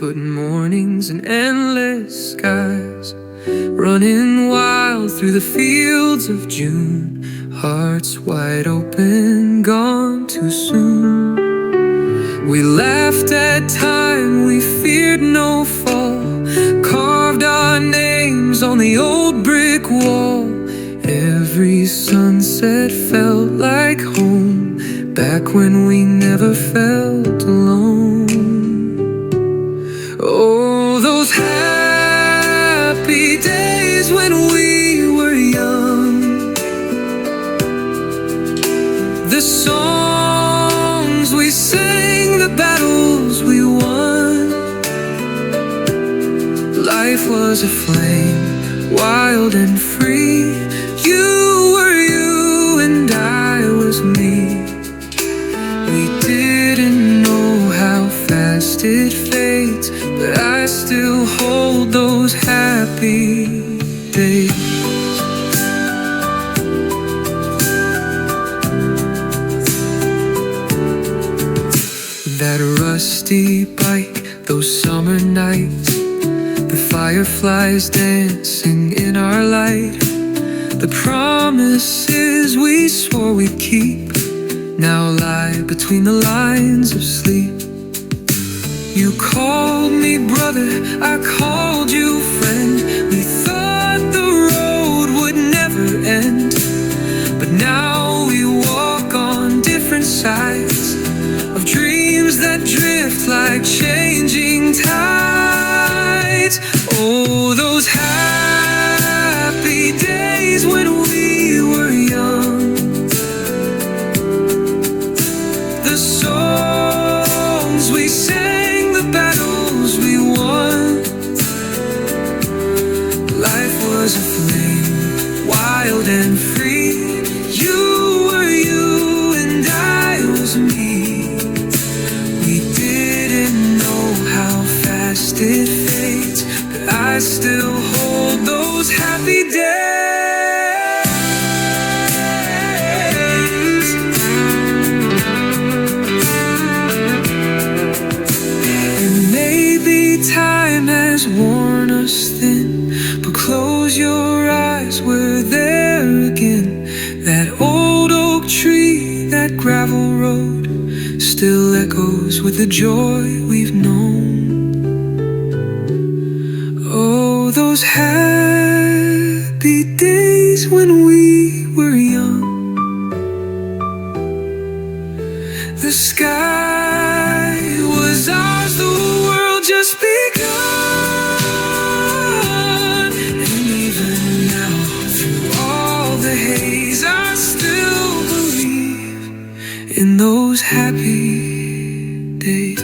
barefoot mornings and endless skies, running wild through the fields of June, hearts wide open, gone too soon. We laughed at time, we feared no fall, carved our names on the old brick wall. Every sunset felt like home, back when we never felt alone. Oh, those happy days when we were young, the songs we sang, the battles we won. Life was a flame, wild and free. You were you and I was me. We didn't know how fast it fades, but I still hold those happy days. That rusty bike, those summer nights, the fireflies dancing in our light, the promises we swore we'd keep now lie between the lines of sleep. You called me brother, I called you friend. We thought the road would never end, but now we walk on different sides of dreams that drift like changing tides. Oh, those happy days when we were young, the songs we sang, the battles we won. Life was a flame, wild and free. You were you and I was me. We didn't know how fast it fades, but I still hold those happy days. And maybe time has worn us thin, but close your eyes, we're there again. That old oak tree, that gravel road still echoes with the joy we've known. Oh, those happy days when we were young. The sky was ours, the world just begun. And even now, through all the haze, I still believe in those happy days.